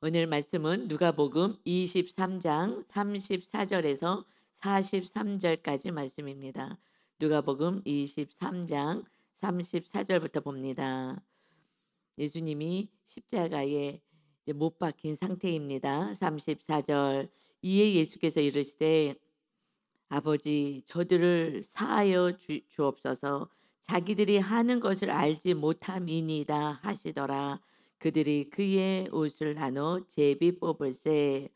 오늘 말씀은 누가복음 23장 34절에서 43절까지 말씀입니다. 누가복음 23장 34절부터 봅니다. 예수님이 십자가에 이제 못 박힌 상태입니다. 34절. 이에 예수께서 이르시되 아버지 저들을 사하여 주옵소서. 자기들이 하는 것을 알지 못함이니이다 하시더라. 그들이 그의 옷을 나눠 제비 뽑을세.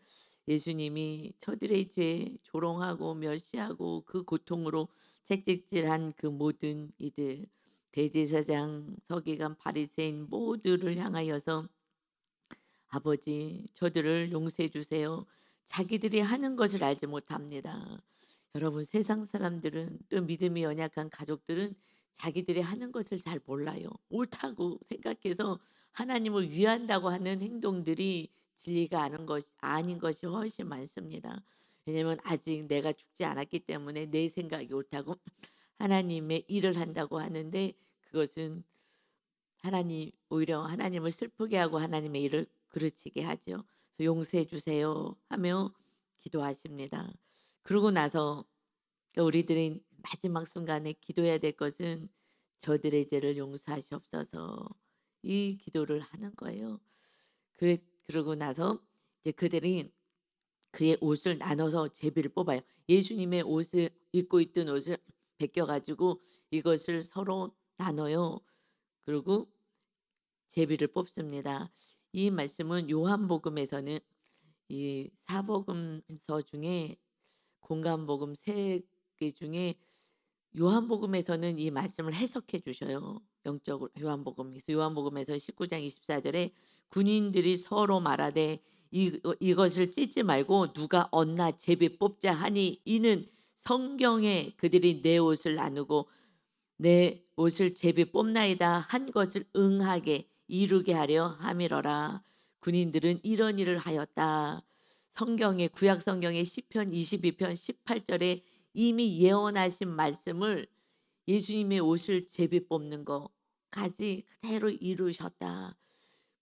예수님이 저들의 죄 조롱하고 멸시하고 그 고통으로 채찍질한 그 모든 이들 대제사장 서기관 바리새인 모두를 향하여서 아버지 저들을 용서해 주세요. 자기들이 하는 것을 알지 못합니다. 여러분 세상 사람들은 또 믿음이 연약한 가족들은 자기들이 하는 것을 잘 몰라요. 옳다고 생각해서 하나님을 위한다고 하는 행동들이 진리가 아닌 것이 훨씬 많습니다. 왜냐하면 아직 내가 죽지 않았기 때문에 내 생각이 옳다고 하나님의 일을 한다고 하는데 그것은 하나님 오히려 하나님을 슬프게 하고 하나님의 일을 그르치게 하죠. 그래서 용서해 주세요 하며 기도하십니다. 그러고 나서 우리들이 마지막 순간에 기도해야 될 것은 저들의 죄를 용서하시옵소서 이 기도를 하는 거예요. 그러고 나서 이제 그들이 그의 옷을 나눠서 제비를 뽑아요. 예수님의 옷을 입고 있던 옷을 벗겨 가지고 이것을 서로 나눠요. 그리고 제비를 뽑습니다. 이 말씀은 요한복음에서는 이 사복음서 중에 공간복음 세 개 중에 요한복음에서는 이 말씀을 해석해 주셔요. 영적으로 요한복음에서 19장 24절에 군인들이 서로 말하되 이것을 찢지 말고 누가 얻나 제비 뽑자 하니 이는 성경에 그들이 내 옷을 나누고 내 옷을 제비 뽑나이다 한 것을 응하게 이루게 하려 함이러라. 군인들은 이런 일을 하였다. 성경의 구약 성경의 시편 22편 18절에 이미 예언하신 말씀을 예수님의 옷을 제비 뽑는 거까지 그대로 이루셨다.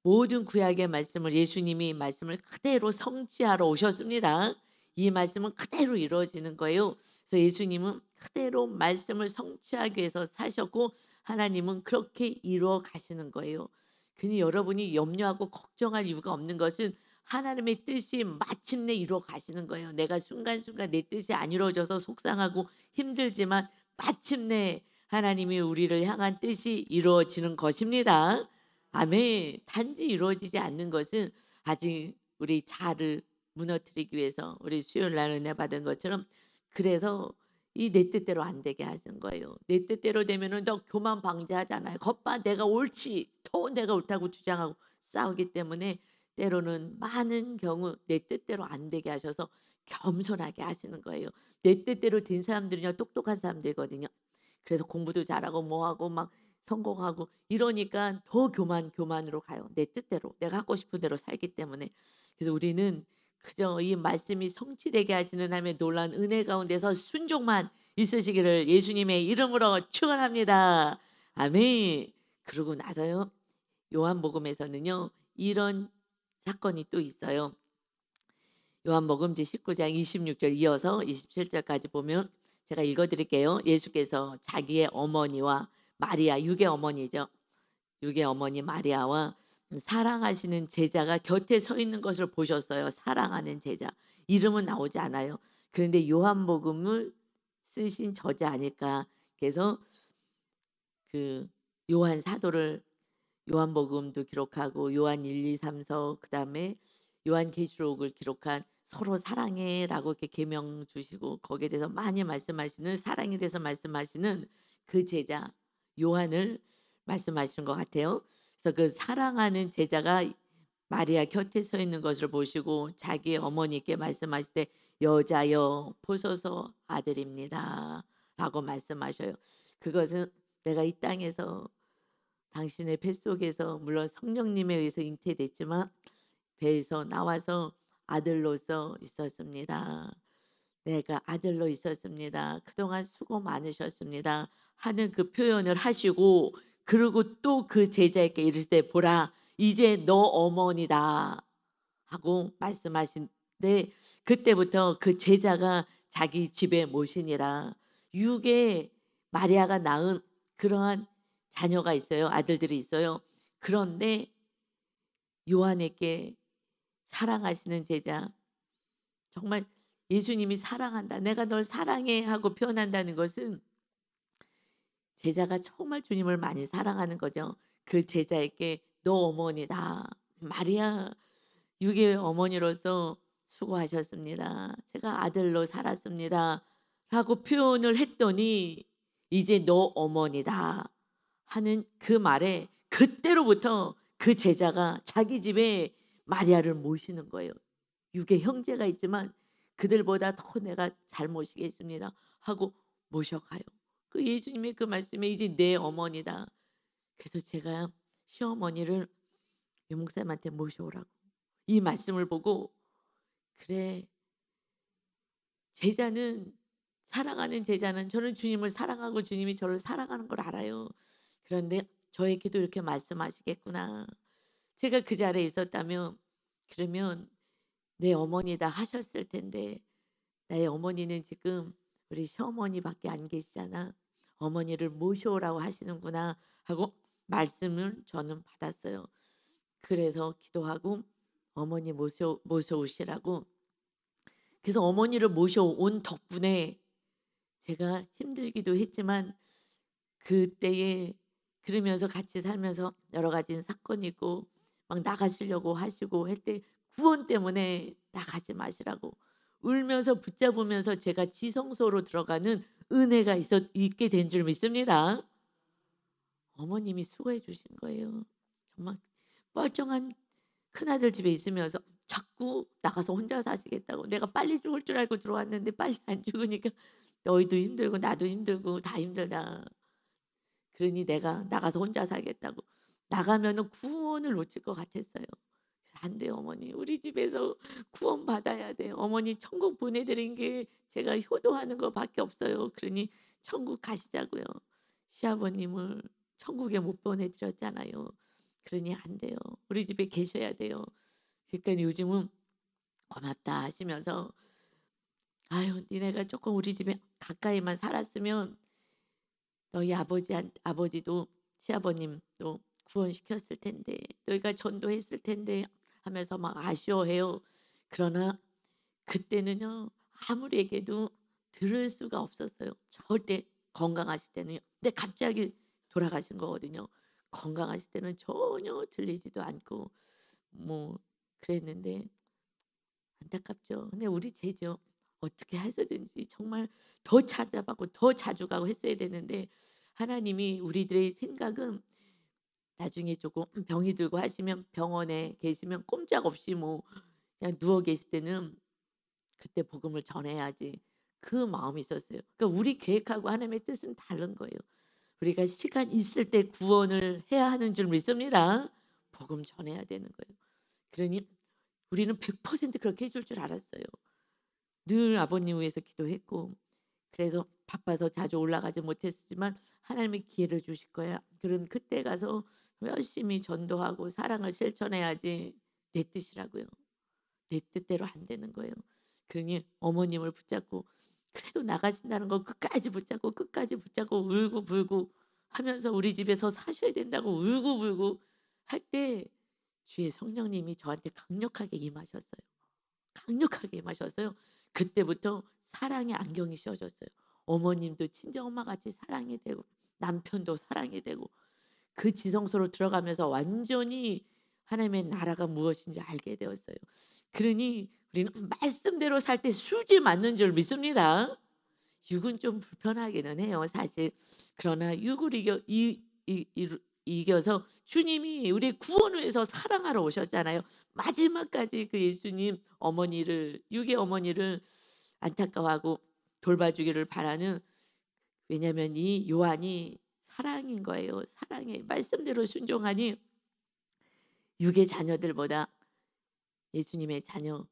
모든 구약의 말씀을 예수님이 말씀을 그대로 성취하러 오셨습니다. 이 말씀은 그대로 이루어지는 거예요. 그래서 예수님은 그대로 말씀을 성취하기 위해서 사셨고 하나님은 그렇게 이루어 가시는 거예요. 그니 여러분이 염려하고 걱정할 이유가 없는 것은 하나님의 뜻이 마침내 이루어 가시는 거예요. 내가 순간순간 내 뜻이 안 이루어져서 속상하고 힘들지만 마침내 하나님이 우리를 향한 뜻이 이루어지는 것입니다. 아멘. 단지 이루어지지 않는 것은 아직 우리 자아를 무너뜨리기 위해서 우리 수요일 날 은혜 받은 것처럼 그래서 이 내 뜻대로 안 되게 하는 거예요. 내 뜻대로 되면은 너 교만 방지하잖아요. 겉봐 내가 옳지. 더 내가 옳다고 주장하고 싸우기 때문에 때로는 많은 경우 내 뜻대로 안 되게 하셔서 겸손하게 하시는 거예요. 내 뜻대로 된 사람들은요 똑똑한 사람들이거든요. 그래서 공부도 잘하고 뭐하고 막 성공하고 이러니까 더 교만으로 가요. 내 뜻대로 내가 하고 싶은 대로 살기 때문에. 그래서 우리는 그저 이 말씀이 성취되게 하시는 하나님의 놀라운 은혜 가운데서 순종만 있으시기를 예수님의 이름으로 축원합니다. 아멘. 그러고 나서요. 요한복음에서는요. 이런 사건이 또 있어요. 요한복음 제 19장 26절 이어서 27절까지 보면 제가 읽어 드릴게요. 예수께서 자기의 어머니와 마리아 육의 어머니죠. 육의 어머니 마리아와 사랑하시는 제자가 곁에 서 있는 것을 보셨어요. 사랑하는 제자. 이름은 나오지 않아요. 그런데 요한복음을 쓰신 저자 아닐까. 그래서 그 요한 사도를 요한복음도 기록하고 요한 1, 2, 3서 그다음에 요한계시록을 기록한 서로 사랑해라고 이렇게 계명 주시고 거기에 대해서 많이 말씀하시는 사랑에 대해서 말씀하시는 그 제자 요한을 말씀하시는 것 같아요. 그래서 그 사랑하는 제자가 마리아 곁에 서 있는 것을 보시고 자기 어머니께 말씀하시되 여자여 보소서 아들입니다라고 말씀하셔요. 그것은 내가 이 땅에서 당신의 뱃속에서 물론 성령님에 의해서 잉태됐지만 배에서 나와서 아들로서 있었습니다. 내가 아들로 있었습니다. 그동안 수고 많으셨습니다. 하는 그 표현을 하시고 그리고 또 그 제자에게 이르시되 보라 이제 너 어머니다. 하고 말씀하신데 그때부터 그 제자가 자기 집에 모시니라. 육에 마리아가 낳은 그러한 자녀가 있어요. 아들들이 있어요. 그런데 요한에게 사랑하시는 제자, 정말 예수님이 사랑한다, 내가 널 사랑해 하고 표현한다는 것은 제자가 정말 주님을 많이 사랑하는 거죠. 그 제자에게 너 어머니다. 마리아 육의 어머니로서 수고하셨습니다. 제가 아들로 살았습니다. 라고 표현을 했더니 이제 너 어머니다 하는 그 말에 그때로부터 그 제자가 자기 집에 마리아를 모시는 거예요. 육의 형제가 있지만 그들보다 더 내가 잘 모시겠습니다 하고 모셔가요. 그 예수님의 그 말씀에 이제 내 어머니다. 그래서 제가 시어머니를 유 목사님한테 모셔오라고 이 말씀을 보고, 그래, 제자는 사랑하는 제자는 저는 주님을 사랑하고 주님이 저를 사랑하는 걸 알아요. 그런데 저에게도 이렇게 말씀하시겠구나. 제가 그 자리에 있었다면 그러면 내 어머니다 하셨을 텐데 나의 어머니는 지금 우리 시어머니밖에 안 계시잖아. 어머니를 모셔오라고 하시는구나 하고 말씀을 저는 받았어요. 그래서 기도하고 어머니 모셔오시라고. 그래서 어머니를 모셔온 덕분에 제가 힘들기도 했지만 그때에 그러면서 같이 살면서 여러 가지 사건이 있고 막 나가시려고 하시고 할 때 구원 때문에 나가지 마시라고 울면서 붙잡으면서 제가 지성소로 들어가는 은혜가 있게 된 줄 믿습니다. 어머님이 수고해 주신 거예요. 정말 멀쩡한 큰아들 집에 있으면서 자꾸 나가서 혼자 사시겠다고. 내가 빨리 죽을 줄 알고 들어왔는데 빨리 안 죽으니까 너희도 힘들고 나도 힘들고 다 힘들다. 그러니 내가 나가서 혼자 살겠다고. 나가면은 구원을 놓칠 것 같았어요. 안 돼요 어머니. 우리 집에서 구원 받아야 돼요. 어머니 천국 보내드린 게 제가 효도하는 것밖에 없어요. 그러니 천국 가시자고요. 시아버님을 천국에 못 보내드렸잖아요. 그러니 안 돼요. 우리 집에 계셔야 돼요. 그러니까 요즘은 고맙다 하시면서 아유 니네가 조금 우리 집에 가까이만 살았으면 너희 아버지도 시아버님도 구원시켰을 텐데 너희가 전도했을 텐데 하면서 막 아쉬워해요. 그러나 그때는요 아무리 얘기해도 들을 수가 없었어요. 절대 건강하실 때는요. 근데 갑자기 돌아가신 거거든요. 건강하실 때는 전혀 들리지도 않고 뭐 그랬는데 안타깝죠. 근데 우리 죄죠. 어떻게 해서든지 정말 더 찾아가고 더 자주 가고 했어야 되는데 하나님이 우리들의 생각은 나중에 조금 병이 들고 하시면 병원에 계시면 꼼짝없이 뭐 그냥 누워 계실 때는 그때 복음을 전해야지 그 마음이 있었어요. 그러니까 우리 계획하고 하나님의 뜻은 다른 거예요. 우리가 시간 있을 때 구원을 해야 하는 줄 믿습니다. 복음 전해야 되는 거예요. 그러니 우리는 100% 그렇게 해줄 줄 알았어요. 늘 아버님 위해서 기도했고 그래서 바빠서 자주 올라가지 못했지만 하나님이 기회를 주실 거야. 그럼 그때 가서 열심히 전도하고 사랑을 실천해야지. 내 뜻이라고요. 내 뜻대로 안 되는 거예요. 그러니 어머님을 붙잡고 그래도 나가신다는 거 끝까지 붙잡고 끝까지 붙잡고 울고 불고 하면서 우리 집에서 사셔야 된다고 울고 불고 할 때 주의 성령님이 저한테 강력하게 임하셨어요. 강력하게 임하셨어요. 그때부터 사랑의 안경이 씌워졌어요. 어머님도 친정엄마 같이 사랑이 되고 남편도 사랑이 되고 그 지성소로 들어가면서 완전히 하나님의 나라가 무엇인지 알게 되었어요. 그러니 우리는 말씀대로 살 때 수지 맞는 줄 믿습니다. 육은 좀 불편하기는 해요, 사실. 그러나 육을 이겨서 주님이 우리 구원을 위해서 사랑하러 오셨잖아요. 마지막까지 그 예수님 어머니를 육의 어머니를 안타까워하고 돌봐주기를 바라는, 왜냐하면 이 요한이 사랑인 거예요. 사랑의 말씀대로 순종하니 육의 자녀들보다 예수님의 자녀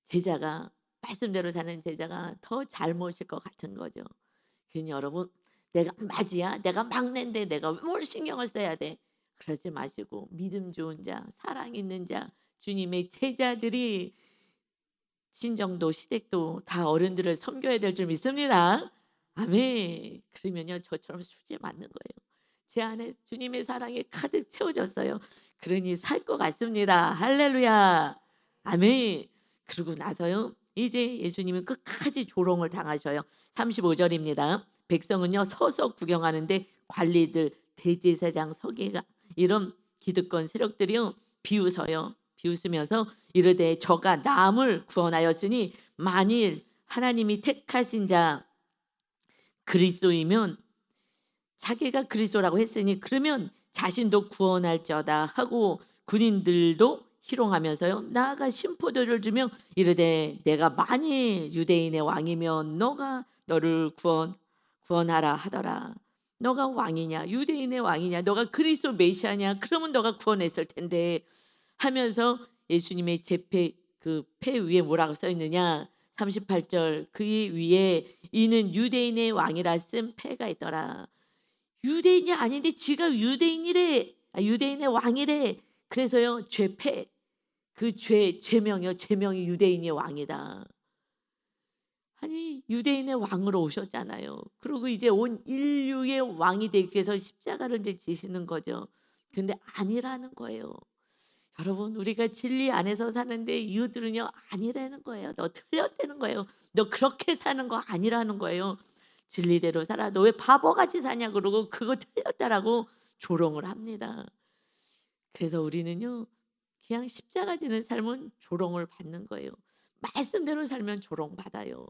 제자가 말씀대로 사는 제자가 더 잘 모실 것 같은 거죠. 그러니 여러분 내가 맞이야 내가 막내인데 내가 뭘 신경을 써야 돼 그러지 마시고 믿음 좋은 자 사랑 있는 자 주님의 제자들이 친정도 시댁도 다 어른들을 섬겨야 될 줄 믿습니다. 아멘. 그러면요 저처럼 수지 맞는 거예요. 제 안에 주님의 사랑이 가득 채워졌어요. 그러니 살 것 같습니다. 할렐루야. 아멘. 그러고 나서요 이제 예수님은 끝까지 조롱을 당하셔요. 35절입니다. 백성은요 서서 구경하는데 관리들 대제사장 서기가 이런 기득권 세력들이요 비웃어요. 비웃으면서 이르되 저가 남을 구원하였으니 만일 하나님이 택하신 자 그리스도이면 자기가 그리스도라고 했으니 그러면 자신도 구원할지어다 하고 군인들도 희롱하면서요 나아가 심포도를 주며 이르되 내가 만일 유대인의 왕이면 너가 너를 구원하라 하더라. 너가 왕이냐 유대인의 왕이냐 너가 그리스도 메시아냐 그러면 너가 구원했을 텐데 하면서 예수님의 제패 그 패 위에 뭐라고 써 있느냐 38절 그 위에 이는 유대인의 왕이라 쓴 패가 있더라. 유대인이 아닌데 지가 유대인이래. 유대인의 왕이래. 그래서요 죄패 그 죄명이요 죄명이 유대인의 왕이다. 아니 유대인의 왕으로 오셨잖아요. 그리고 이제 온 인류의 왕이 되기 위해서 십자가를 이제 지시는 거죠. 근데 아니라는 거예요. 여러분 우리가 진리 안에서 사는데 이웃들은요 아니라는 거예요. 너 틀렸다는 거예요. 너 그렇게 사는 거 아니라는 거예요. 진리대로 살아. 너 왜 바보같이 사냐 그러고 그거 틀렸다라고 조롱을 합니다. 그래서 우리는요 그냥 십자가 지는 삶은 조롱을 받는 거예요. 말씀대로 살면 조롱받아요.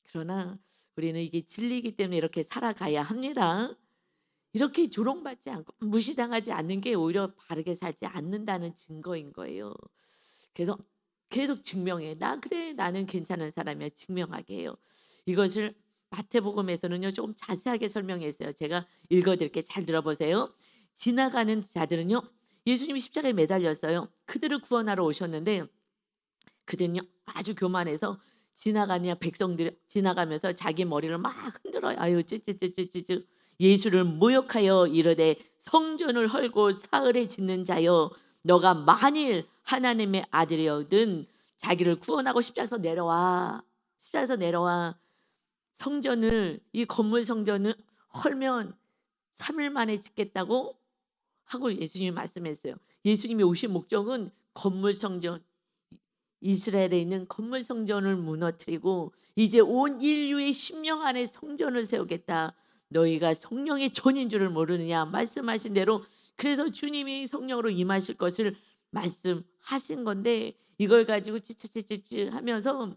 그러나 우리는 이게 진리이기 때문에 이렇게 살아가야 합니다. 이렇게 조롱받지 않고 무시당하지 않는 게 오히려 바르게 살지 않는다는 증거인 거예요. 그래서 계속 증명해. 나 그래 나는 괜찮은 사람이야. 증명하게 해요. 이것을 마태복음에서는요 조금 자세하게 설명했어요. 제가 읽어드릴게 잘 들어보세요. 지나가는 자들은요 예수님이 십자가에 매달렸어요. 그들을 구원하러 오셨는데 그들은요 아주 교만해서 지나가냐 백성들이 지나가면서 자기 머리를 막 흔들어요. 아유 찌찌찌찌찌 예수를 모욕하여 이르되 성전을 헐고 사흘에 짓는 자여 너가 만일 하나님의 아들이거든 자기를 구원하고 십자가에서 내려와. 십자가에서 내려와. 성전을 이 건물 성전을 헐면 3일 만에 짓겠다고 하고 예수님이 말씀했어요. 예수님이 오신 목적은 건물 성전 이스라엘에 있는 건물 성전을 무너뜨리고 이제 온 인류의 심령 안에 성전을 세우겠다. 너희가 성령의 전인 줄을 모르느냐 말씀하신 대로 그래서 주님이 성령으로 임하실 것을 말씀하신 건데 이걸 가지고 찌찌찌찌 하면서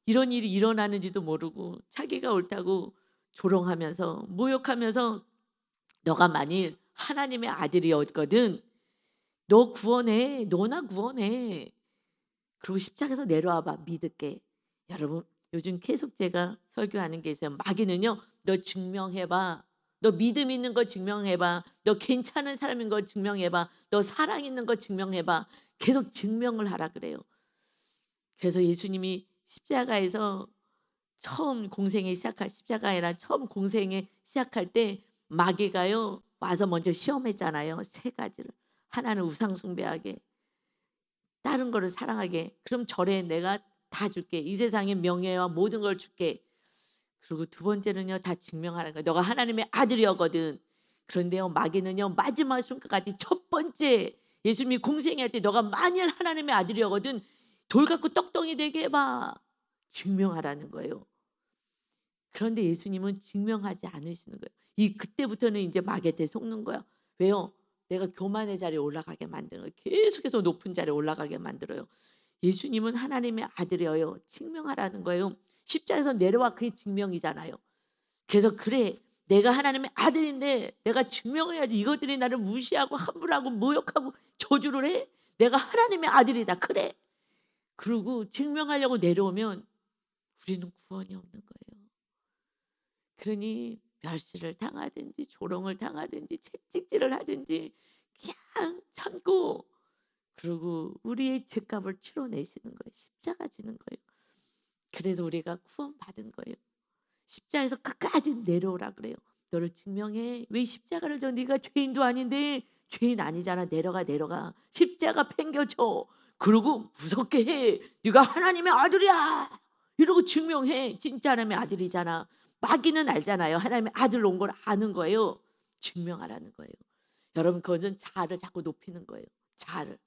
이런 일이 일어나는지도 모르고 자기가 옳다고 조롱하면서 모욕하면서 너가 만일 하나님의 아들이었거든 너 구원해 너나 구원해 그리고 십자가에서 내려와 봐 믿을게. 여러분 요즘 계속 제가 설교하는 게 있어요. 마귀는요 너 증명해봐. 너 믿음 있는 거 증명해봐. 너 괜찮은 사람인 거 증명해봐. 너 사랑 있는 거 증명해봐. 계속 증명을 하라 그래요. 그래서 예수님이 십자가에서 처음 공생에 시작할 십자가에라 처음 공생에 시작할 때 마귀가요 와서 먼저 시험했잖아요. 세 가지를. 하나는 우상 숭배하게 다른 거를 사랑하게. 그럼 절에 내가 다 줄게. 이 세상의 명예와 모든 걸 줄게. 그리고 두 번째는요 다 증명하는 거예요. 너가 하나님의 아들이었거든. 그런데요 마귀는요 마지막 순간까지 첫 번째 예수님이 공생할 때 너가 만일 하나님의 아들이었거든 돌 갖고 떡덩이 되게 해봐. 증명하라는 거예요. 그런데 예수님은 증명하지 않으시는 거예요. 이 그때부터는 이제 마귀한테 속는 거야. 왜요? 내가 교만의 자리에 올라가게 만드는 거예요. 계속해서 높은 자리에 올라가게 만들어요. 예수님은 하나님의 아들이에요. 증명하라는 거예요. 십자가에서 내려와 그게 증명이잖아요. 그래서 그래 내가 하나님의 아들인데 내가 증명해야지. 이것들이 나를 무시하고 함부로하고 모욕하고 저주를 해. 내가 하나님의 아들이다. 그래. 그리고 증명하려고 내려오면 우리는 구원이 없는 거예요. 그러니 멸시를 당하든지 조롱을 당하든지 채찍질을 하든지 그냥 참고 그리고 우리의 죄값을 치러내시는 거예요. 십자가 지는 거예요. 그래서 우리가 구원받은 거예요. 십자가에서 끝까지 내려오라 그래요. 너를 증명해. 왜 십자가를 져? 네가 죄인도 아닌데 죄인 아니잖아. 내려가. 십자가 팽겨줘. 그러고 무섭게 해. "네가 하나님의 아들이야." 이러고 증명해. 진짜 하나님의 아들이잖아. 마귀는 알잖아요. 하나님의 아들 온 걸 아는 거예요. 증명하라는 거예요. 여러분 그것은 자아를 자꾸 높이는 거예요. 자아를.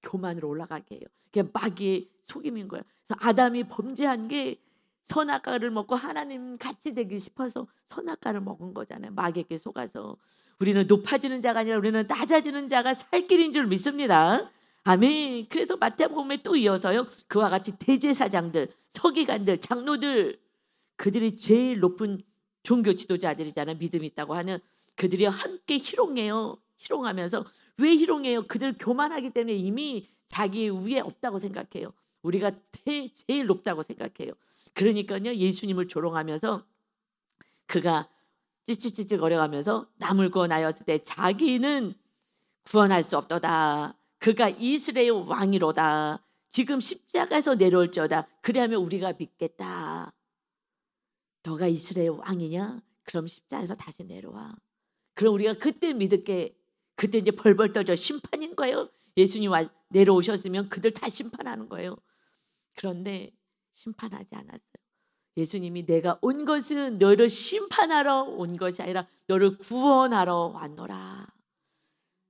교만으로 올라가게 해요. 그게 마귀의 속임인 거예요. 그래서 아담이 범죄한 게 선악과를 먹고 하나님 같이 되기 싶어서 선악과를 먹은 거잖아요. 마귀에게 속아서. 우리는 높아지는 자가 아니라 우리는 낮아지는 자가 살 길인 줄 믿습니다. 아멘. 그래서 마태복음에 또 이어서요. 그와 같이 대제사장들, 서기관들, 장로들 그들이 제일 높은 종교 지도자들이잖아요. 믿음 있다고 하는 그들이 함께 희롱해요. 희롱하면서 왜 희롱해요? 그들 교만하기 때문에 이미 자기 위에 없다고 생각해요. 우리가 제일 높다고 생각해요. 그러니까요. 예수님을 조롱하면서 그가 찌찌찌찌 거려가면서 남을 구원하였을 때 자기는 구원할 수 없도다. 그가 이스라엘 왕이로다. 지금 십자가에서 내려올지어다. 그리하면 우리가 믿겠다. 너가 이스라엘 왕이냐? 그럼 십자가에서 다시 내려와. 그럼 우리가 그때 믿을게. 그때 이제 벌벌 떨죠. 심판인 거예요. 예수님 내려오셨으면 그들 다 심판하는 거예요. 그런데 심판하지 않았어요. 예수님이 내가 온 것은 너를 심판하러 온 것이 아니라 너를 구원하러 왔노라.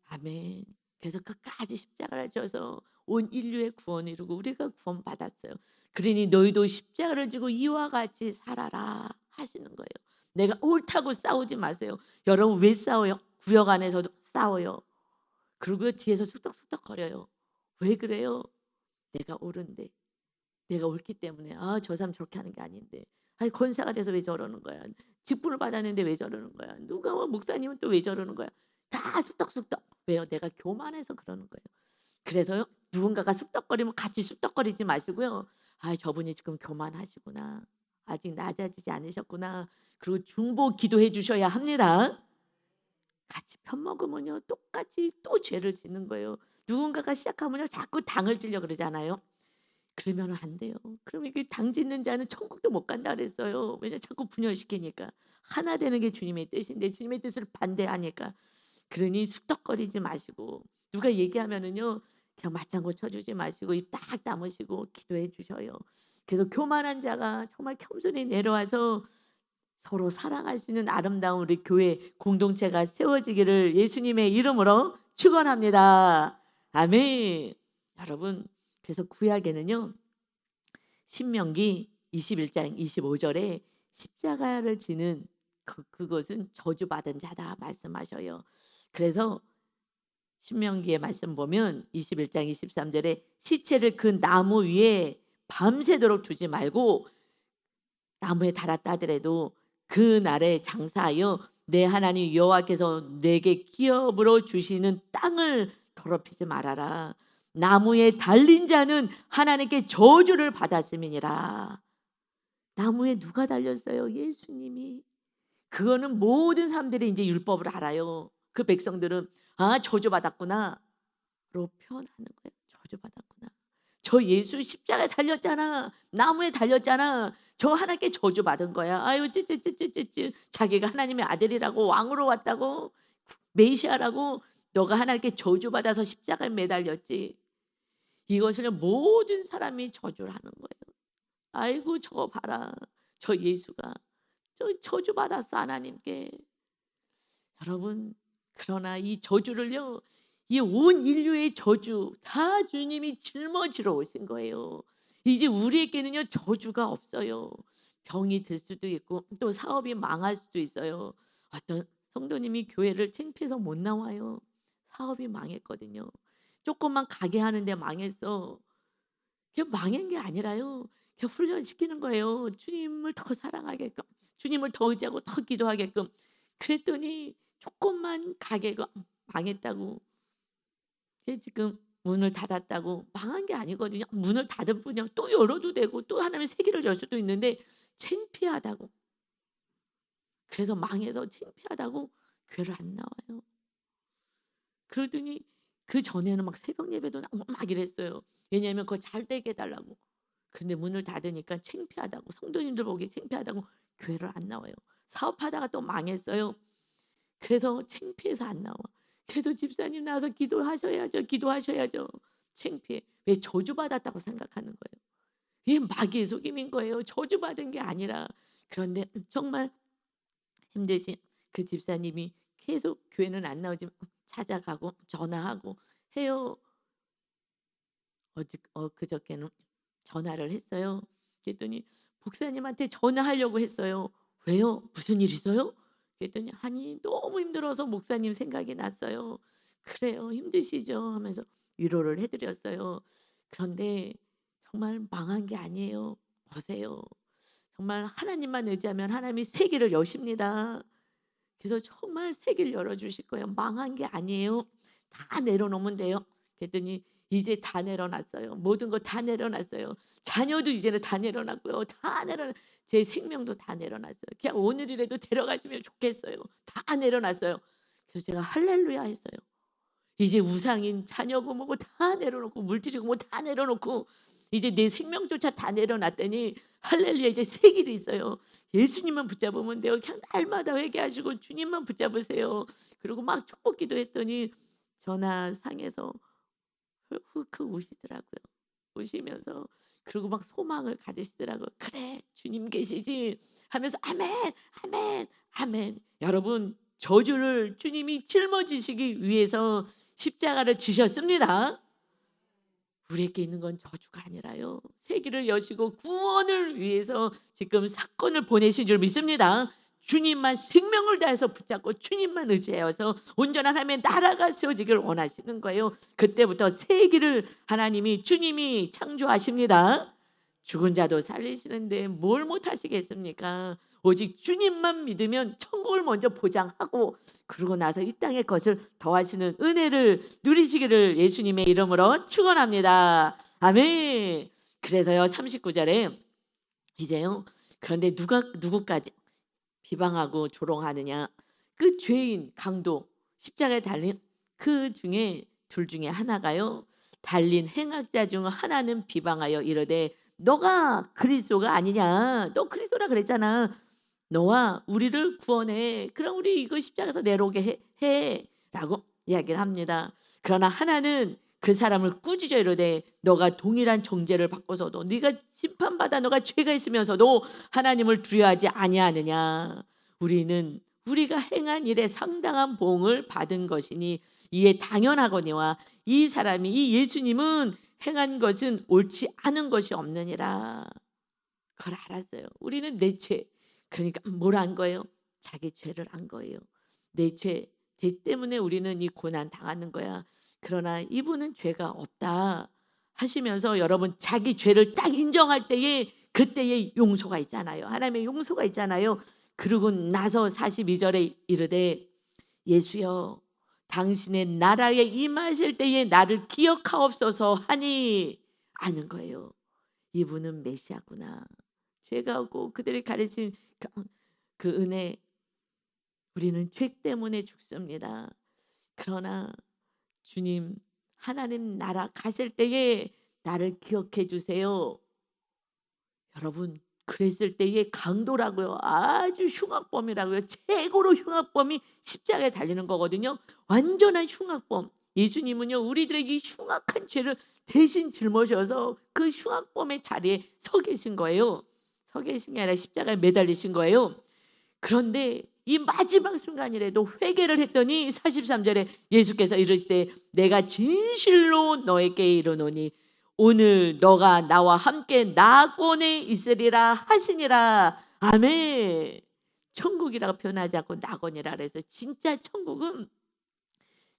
아멘. 그래서 끝까지 십자가를 져서 온 인류의 구원을 이루고 우리가 구원받았어요. 그러니 너희도 십자가를 지고 이와 같이 살아라 하시는 거예요. 내가 옳다고 싸우지 마세요. 여러분 왜 싸워요? 구역 안에서도 싸워요. 그리고 뒤에서 쑥덕쑥덕 거려요. 왜 그래요? 내가 옳은데. 내가 옳기 때문에 저 사람 저렇게 하는 게 아닌데. 아니 권사가 돼서 왜 저러는 거야? 직분을 받았는데 왜 저러는 거야? 누가 목사님은 또 왜 저러는 거야? 다 쑥덕쑥덕. 왜요? 내가 교만해서 그러는 거예요. 그래서요. 누군가가 쑥덕거리면 같이 쑥덕거리지 마시고요. 저분이 지금 교만하시구나. 아직 낮아지지 않으셨구나. 그리고 중보 기도해 주셔야 합니다. 같이 편먹으면요. 똑같이 또 죄를 짓는 거예요. 누군가가 시작하면요. 자꾸 당을 지려 그러잖아요. 그러면 안 돼요. 그러면 이게 당 짓는 자는 천국도 못 간다 그랬어요. 왜냐 자꾸 분열시키니까. 하나 되는 게 주님의 뜻인데 주님의 뜻을 반대하니까. 그러니 쑥덕거리지 마시고 누가 얘기하면은요. 그냥 맞장구 쳐주지 마시고 입 딱 다무시고 기도해 주셔요. 그래서 교만한 자가 정말 겸손히 내려와서 서로 사랑할 수 있는 아름다운 우리 교회 공동체가 세워지기를 예수님의 이름으로 축원합니다. 아멘. 여러분 그래서 구약에는요. 신명기 21장 25절에 십자가를 지는 그것은 저주받은 자다 말씀하셔요. 그래서 신명기의 말씀 보면 21장 23절에 시체를 그 나무 위에 밤새도록 두지 말고 나무에 달았다 하더라도 그 날에 장사하여 내 하나님 여호와께서 내게 기업으로 주시는 땅을 더럽히지 말아라. 나무에 달린 자는 하나님께 저주를 받았음이니라. 나무에 누가 달렸어요? 예수님이. 그거는 모든 사람들이 이제 율법을 알아요. 그 백성들은 저주받았구나. 로 표현하는 거예요. 저주받았구나. 저 예수 십자가에 달렸잖아. 나무에 달렸잖아. 저 하나님께 저주받은 거야. 아유 찌찌찌찌찌찌 자기가 하나님의 아들이라고 왕으로 왔다고 메시아라고 너가 하나님께 저주받아서 십자가에 매달렸지. 이것을 모든 사람이 저주를 하는 거예요. 아이고 저거 봐라. 저 예수가 저 저주받았어 하나님께. 여러분 그러나 이 저주를요. 이 온 인류의 저주 다 주님이 짊어지러 오신 거예요. 이제 우리에게는요. 저주가 없어요. 병이 들 수도 있고 또 사업이 망할 수도 있어요. 어떤 성도님이 교회를 창피해서 못 나와요. 사업이 망했거든요. 조금만 가게 하는데 망했어. 그게 망한 게 아니라요. 그냥 훈련시키는 거예요. 주님을 더 사랑하게끔 주님을 더 의지하고 더 기도하게끔. 그랬더니 조금만 가게가 망했다고. 지금 문을 닫았다고 망한 게 아니거든요. 문을 닫은 뿐이요. 또 열어도 되고 또 하나님의 세계를 열 수도 있는데 창피하다고. 그래서 망해서 창피하다고 교회를 안 나와요. 그러더니 그전에는 막 새벽 예배도 나오고 막 이랬어요. 왜냐하면 그거 잘 되게 해 달라고. 근데 문을 닫으니까 창피하다고 성도님들 보기 창피하다고 교회를 안 나와요. 사업하다가 또 망했어요. 그래서 창피해서 안 나와. 그래도 집사님 나와서 기도하셔야죠. 기도하셔야죠. 창피해. 왜 저주받았다고 생각하는 거예요. 이게 마귀의 속임인 거예요. 저주받은 게 아니라. 그런데 정말 힘드신 그 집사님이 계속 교회는 안 나오지만 찾아가고 전화하고 해요. 그저께는 전화를 했어요. 그랬더니 목사님한테 전화하려고 했어요. "왜요? 무슨 일 있어요?" 그랬더니 "아니 너무 힘들어서 목사님 생각이 났어요." "그래요. 힘드시죠?" 하면서 위로를 해 드렸어요. 그런데 정말 망한 게 아니에요. 보세요. 정말 하나님만 의지하면 하나님이 세계를 여십니다. 그래서 정말 세계를 열어 주실 거예요. 망한 게 아니에요. 다 내려놓으면 돼요. 그랬더니 이제 다 내려놨어요. 모든 거 다 내려놨어요. 자녀도 이제는 다 내려놨고요. 제 생명도 다 내려놨어요. 그냥 오늘이라도 데려가시면 좋겠어요. 다 내려놨어요. 그래서 제가 할렐루야 했어요. 이제 우상인 자녀고 뭐고 다 내려놓고 물질이고 뭐 다 내려놓고 이제 내 생명조차 다 내려놨더니 할렐루야 이제 새 길이 있어요. 예수님만 붙잡으면 돼요. 그냥 날마다 회개하시고 주님만 붙잡으세요. 그리고 막 축복 기도했더니 전화상에서 흑흑 우시더라고요. 우시면서 그리고 막 소망을 가지시더라고요. "그래 주님 계시지." 하면서 "아멘, 아멘, 아멘." 여러분 저주를 주님이 짊어지시기 위해서 십자가를 지셨습니다. 우리에게 있는 건 저주가 아니라요. 세계를 여시고 구원을 위해서 지금 사건을 보내신 줄 믿습니다. 주님만 생명을 다해서 붙잡고 주님만 의지하여서 온전한 하나님의 나라가 세워지길 원하시는 거예요. 그때부터 세계를 하나님이 주님이 창조하십니다. 죽은 자도 살리시는데 뭘 못하시겠습니까? 오직 주님만 믿으면 천국을 먼저 보장하고 그러고 나서 이 땅의 것을 더하시는 은혜를 누리시기를 예수님의 이름으로 축원합니다. 아멘. 그래서요 39절에 이제요 그런데 누가 누구까지 비방하고 조롱하느냐 그 죄인 강도 십자가에 달린 그 중에 둘 중에 하나가요 달린 행악자 중 하나는 비방하여 이르되 너가 그리스도가 아니냐 너 그리스도라 그랬잖아 너와 우리를 구원해 그럼 우리 이거 십자가에서 내려오게 해라고 이야기를 합니다. 그러나 하나는 그 사람을 꾸짖어 이르되 너가 동일한 정죄를 받고서도 네가 심판받아 너가 죄가 있으면서도 하나님을 두려워하지 아니하느냐 우리는 우리가 행한 일에 상당한 보응을 받은 것이니 이에 당연하거니와 이 사람이 이 예수님은 행한 것은 옳지 않은 것이 없느니라. 그걸 알았어요. 우리는 내 죄. 그러니까 뭘 안 거예요? 자기 죄를 안 거예요. 내 죄 때문에 우리는 이 고난 당하는 거야. 그러나 이분은 죄가 없다 하시면서 여러분 자기 죄를 딱 인정할 때에 그때의 용서가 있잖아요. 하나님의 용서가 있잖아요. 그러고 나서 42절에 이르되 예수여 당신의 나라에 임하실 때에 나를 기억하옵소서 하니 아는 거예요. 이분은 메시아구나. 죄가 없고 그들이 가르친 그 은혜 우리는 죄 때문에 죽습니다. 그러나 주님 하나님 나라 가실 때에 나를 기억해 주세요. 여러분 그랬을 때의 강도라고요. 아주 흉악범이라고요. 최고로 흉악범이 십자가에 달리는 거거든요. 완전한 흉악범. 예수님은요 우리들에게 흉악한 죄를 대신 짊어져서 그 흉악범의 자리에 서 계신 거예요. 서 계신 게 아니라 십자가에 매달리신 거예요. 그런데 이 마지막 순간이라도 회개를 했더니 43절에 예수께서 이르시되 내가 진실로 너에게 이르노니 오늘 너가 나와 함께 낙원에 있으리라 하시니라. 아멘. 천국이라고 표현하지 않고 낙원이라 그래서 진짜 천국은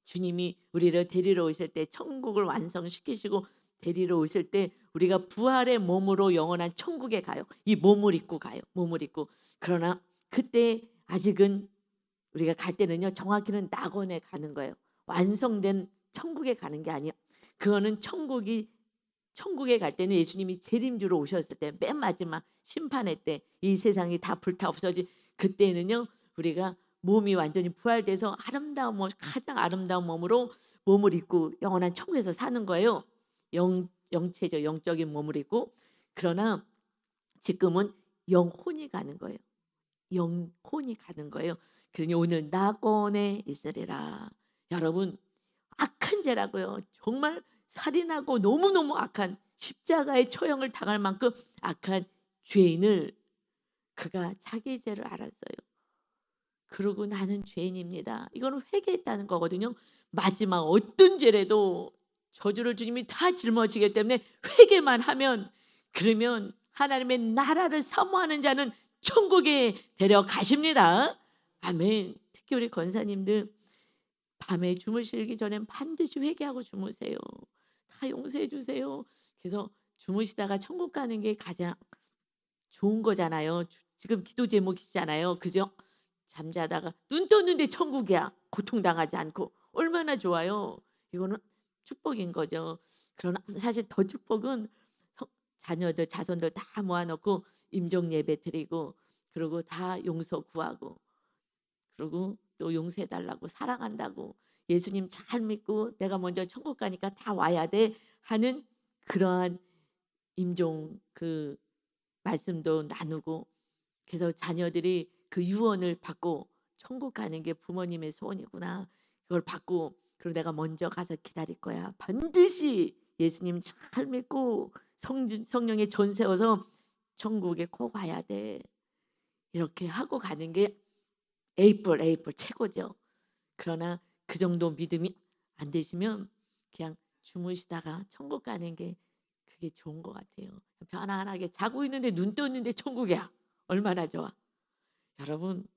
주님이 우리를 데리러 오실 때 천국을 완성시키시고 데리러 오실 때 우리가 부활의 몸으로 영원한 천국에 가요. 이 몸을 입고 가요. 몸을 입고. 그러나 그때 아직은 우리가 갈 때는요. 정확히는 낙원에 가는 거예요. 완성된 천국에 가는 게 아니야. 그거는 천국에 갈 때는 예수님이 재림주로 오셨을 때 맨 마지막 심판의 때 이 세상이 다 불타 없어지 그때는요. 우리가 몸이 완전히 부활돼서 아름다운 몸 가장 아름다운 몸으로 몸을 입고 영원한 천국에서 사는 거예요. 영체죠. 영적인 몸을 입고 그러나 지금은 영혼이 가는 거예요. 영혼이 가는 거예요. 그러니 오늘 낙원에 있으리라. 여러분 악한 죄라고요. 정말 살인하고 너무너무 악한 십자가의 처형을 당할 만큼 악한 죄인을 그가 자기 죄를 알았어요. 그러고 나는 죄인입니다. 이거는 회개했다는 거거든요. 마지막 어떤 죄라도 저주를 주님이 다 짊어지기 때문에 회개만 하면, 그러면 하나님의 나라를 사모하는 자는 천국에 데려가십니다. 아멘. 특히 우리 권사님들 밤에 주무시기 전엔 반드시 회개하고 주무세요. 다 용서해 주세요. 그래서 주무시다가 천국 가는 게 가장 좋은 거잖아요. 지금 기도 제목이시잖아요. 그죠? 잠자다가 눈 떴는데 천국이야. 고통당하지 않고. 얼마나 좋아요. 이거는 축복인 거죠. 그러나 사실 더 축복은 자녀들 자손들 다 모아놓고 임종 예배 드리고, 그리고 다 용서 구하고, 그리고 또 용서해달라고, 사랑한다고, 예수님 잘 믿고 내가 먼저 천국 가니까 다 와야 돼 하는 그러한 임종 그 말씀도 나누고, 그래서 자녀들이 그 유언을 받고 천국 가는 게 부모님의 소원이구나. 그걸 받고, 그리고 내가 먼저 가서 기다릴 거야. 반드시 예수님 잘 믿고 성령의 전 세워서 천국에 꼭 와야 돼. 이렇게 하고 가는 게 에이플 최고죠. 그러나 그 정도 믿음이 안 되시면 그냥 주무시다가 천국 가는 게 그게 좋은 것 같아요. 편안하게 자고 있는데 눈 떴는데 천국이야. 얼마나 좋아. 여러분,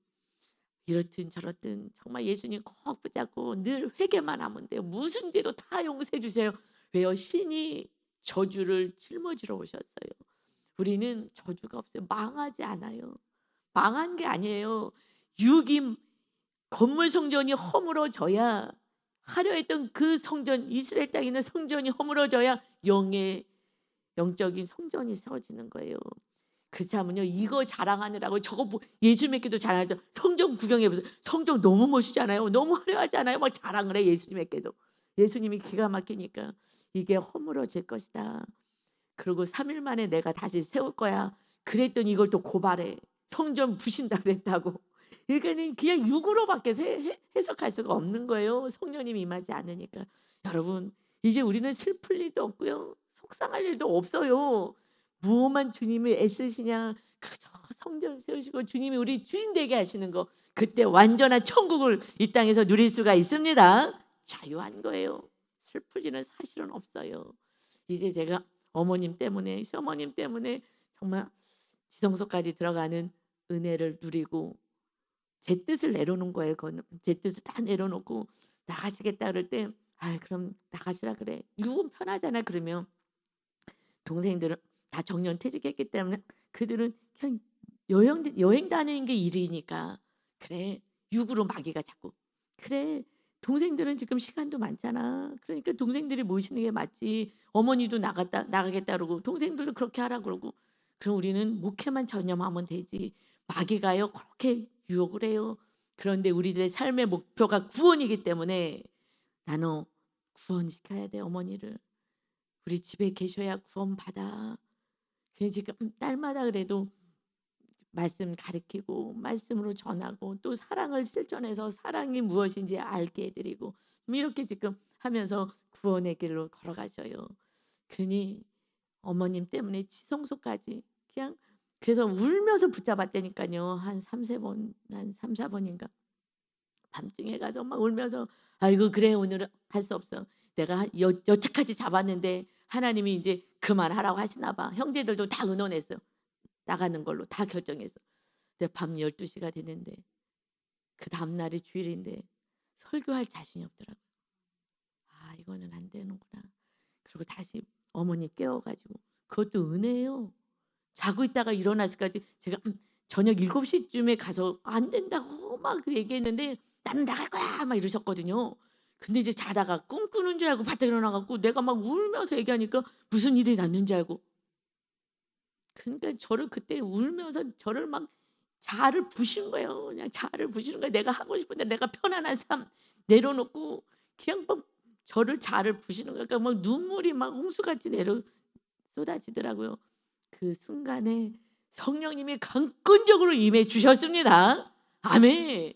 이렇든 저렇든 정말 예수님 꼭 붙잡고 늘 회개만 하면 돼요. 무슨 죄도 다 용서해 주세요. 왜요? 신이 저주를 짊어지러 오셨어요. 우리는 저주가 없어요. 망하지 않아요. 망한 게 아니에요. 유김 건물 성전이 허물어져야, 하려 했던 그 성전, 이스라엘 땅에 있는 성전이 허물어져야 영적인 성전이 세워지는 거예요. 그렇지 않으면요, 이거 자랑하느라고 저거 예수 믿기도 자랑하죠. 성전 구경해보세요. 성전 너무 멋있잖아요. 너무 화려하잖아요. 막 자랑을 해. 예수 믿게도. 예수님이 기가 막히니까 이게 허물어질 것이다. 그리고 3일 만에 내가 다시 세울 거야. 그랬더니 이걸 또 고발해. 성전 부신다 그랬다고. 그러니까는 그냥 육으로밖에 해석할 수가 없는 거예요. 성령님이 임하지 않으니까. 여러분, 이제 우리는 슬플 일도 없고요. 속상할 일도 없어요. 무엇만 주님이 애쓰시냐. 그저 성전 세우시고 주님이 우리 주인 되게 하시는 거. 그때 완전한 천국을 이 땅에서 누릴 수가 있습니다. 자유한 거예요. 슬플 일은 사실은 없어요. 이제 제가 어머님 때문에, 시어머님 때문에 정말 지성소까지 들어가는 은혜를 누리고 제 뜻을 내려놓은 거예요. 그건 제 뜻을 다 내려놓고 나가시겠다 그럴 때, 아 그럼 나가시라 그래. 미국은 편하잖아. 그러면 동생들은 다 정년 퇴직했기 때문에 그들은 그냥 여행 다니는 게 일이니까, 그래 육으로 마귀가 자꾸, 그래 동생들은 지금 시간도 많잖아. 그러니까 동생들이 모시는 게 맞지. 어머니도 나가겠다 그러고 동생들도 그렇게 하라 그러고, 그럼 우리는 목회만 전념하면 되지. 마귀가요 그렇게 유혹을 해요. 그런데 우리들의 삶의 목표가 구원이기 때문에 나는 구원시켜야 돼. 어머니를 우리 집에 계셔야 구원받아. 그래서 지금 딸마다 그래도 말씀 가르치고 말씀으로 전하고 또 사랑을 실천해서 사랑이 무엇인지 알게 해드리고 이렇게 지금 하면서 구원의 길로 걸어가셔요. 그러니 어머님 때문에 지성소까지 그냥, 그래서 울면서 붙잡았다니까요. 한 3-4번, 한 3-4번인가 밤중에 가서 막 울면서, 아이고 그래 오늘은 할 수 없어. 내가 여태까지 잡았는데 하나님이 이제 그만하라고 하시나 봐. 형제들도 다 의논했어. 나가는 걸로 다 결정했어. 근데 밤 12시가 됐는데 그 다음날이 주일인데 설교할 자신이 없더라고요. 아 이거는 안 되는구나. 그리고 다시 어머니 깨워가지고, 그것도 은혜예요. 자고 있다가 일어나서까지 제가 저녁 7시쯤에 가서 안 된다고 막 얘기했는데 나는 나갈 거야 막 이러셨거든요. 근데 이제 자다가 꿈 꾸는 줄 알고 바짝 일어나갖고 내가 막 울면서 얘기하니까 무슨 일이 났는지 알고, 그러니까 저를 그때 울면서 저를 막 자아를 부신 거예요. 그냥 자아를 부시는 거예요. 내가 하고 싶은데 내가 편안한 삶 내려놓고 그냥 막 저를 자아를 부시는 거예요. 그러니까 막 눈물이 막 홍수같이 쏟아지더라고요. 그 순간에 성령님이 강권적으로 임해 주셨습니다. 아멘.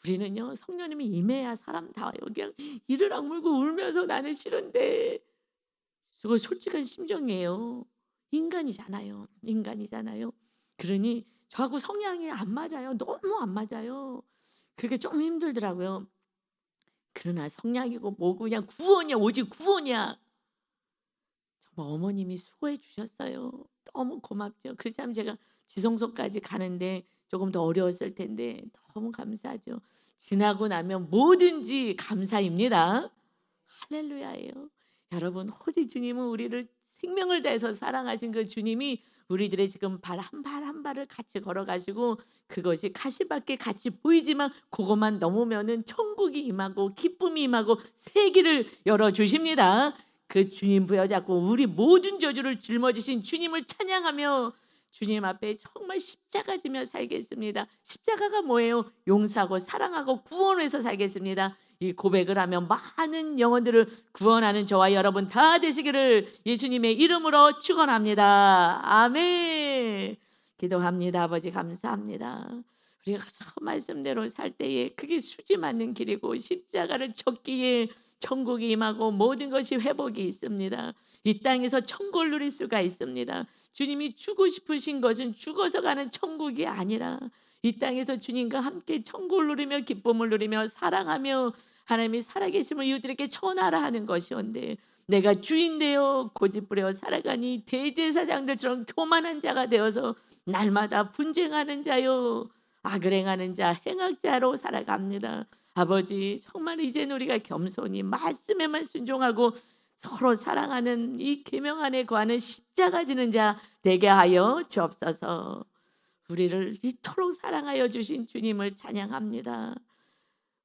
우리는요 성령님이 임해야 사람다워요. 그냥 이를 악물고 울면서 나는 싫은데 그거 솔직한 심정이에요. 인간이잖아요. 인간이잖아요. 그러니 저하고 성향이 안 맞아요. 너무 안 맞아요. 그게 좀 힘들더라고요. 그러나 성량이고 뭐고 그냥 구원이야. 오직 구원이야. 정말 어머님이 수고해 주셨어요. 너무 고맙죠. 그 참 제가 지성소까지 가는데 조금 더 어려웠을 텐데 너무 감사하죠. 지나고 나면 뭐든지 감사입니다. 할렐루야예요. 여러분 오직 주님은 우리를 생명을 다해서 사랑하신 그 주님이 우리들의 지금 발 한 발 한 발을 같이 걸어가시고 그것이 가시밭길 같이 보이지만 그것만 넘으면은 천국이 임하고 기쁨이 임하고 새 길을 열어 주십니다. 그 주님 부여잡고 우리 모든 저주를 짊어지신 주님을 찬양하며 주님 앞에 정말 십자가 지며 살겠습니다. 십자가가 뭐예요? 용서하고 사랑하고 구원해서 살겠습니다. 이 고백을 하면 많은 영혼들을 구원하는 저와 여러분 다 되시기를 예수님의 이름으로 축원합니다. 아멘. 기도합니다. 아버지 감사합니다. 우리가 그 말씀대로 살 때에 그게 수지 맞는 길이고 십자가를 졌기에 천국이 임하고 모든 것이 회복이 있습니다. 이 땅에서 천국을 누릴 수가 있습니다. 주님이 주고 싶으신 것은 죽어서 가는 천국이 아니라 이 땅에서 주님과 함께 천국을 누리며 기쁨을 누리며 사랑하며 하나님이 살아계심을 이웃들에게 전하라 하는 것이온데 내가 주인 되어 고집부려 살아가니 대제사장들처럼 교만한 자가 되어서 날마다 분쟁하는 자요 악을 행하는 자 행악자로 살아갑니다. 아버지 정말 이제는 우리가 겸손히 말씀에만 순종하고 서로 사랑하는 이 계명 안에 거하는 십자가 지는 자 되게 하여 주옵소서. 우리를 이토록 사랑하여 주신 주님을 찬양합니다.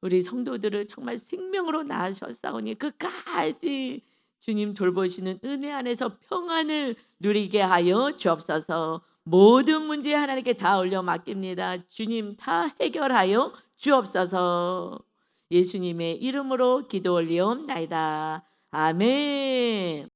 우리 성도들을 정말 생명으로 낳으셨사오니 끝까지 주님 돌보시는 은혜 안에서 평안을 누리게 하여 주옵소서. 모든 문제 하나님께 다 올려 맡깁니다. 주님 다 해결하여 주옵소서. 예수님의 이름으로 기도 올리옵나이다. 아멘.